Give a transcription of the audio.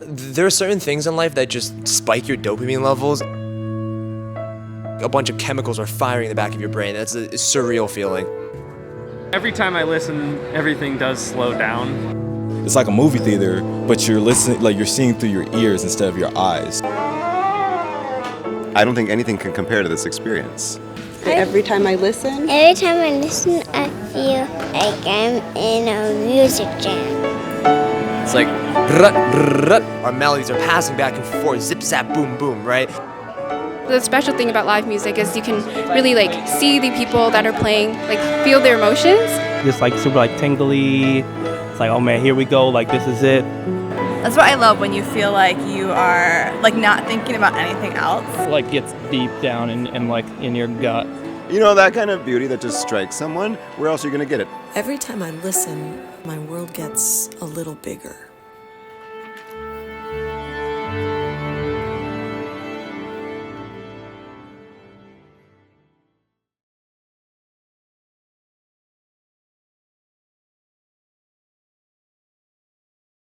There are certain things in life that just spike your dopamine levels. A bunch of chemicals are firing in the back of your brain. That's a surreal feeling. Every time I listen, everything does slow down. It's like a movie theater, but you're listening, like you're seeing through your ears instead of your eyes. I don't think anything can compare to this experience. Every time I listen, I feel like I'm in a music jam. It's like, rut. Our melodies are passing back and forth, zip, zap, boom, boom, right? The special thing about live music is you can really see the people that are playing, feel their emotions. Just super tingly. It's like, oh man, here we go, this is it. That's what I love, when you feel like you are not thinking about anything else. Gets deep down in in your gut. You know, that kind of beauty that just strikes someone, where else are you going to get it? Every time I listen, my world gets a little bigger.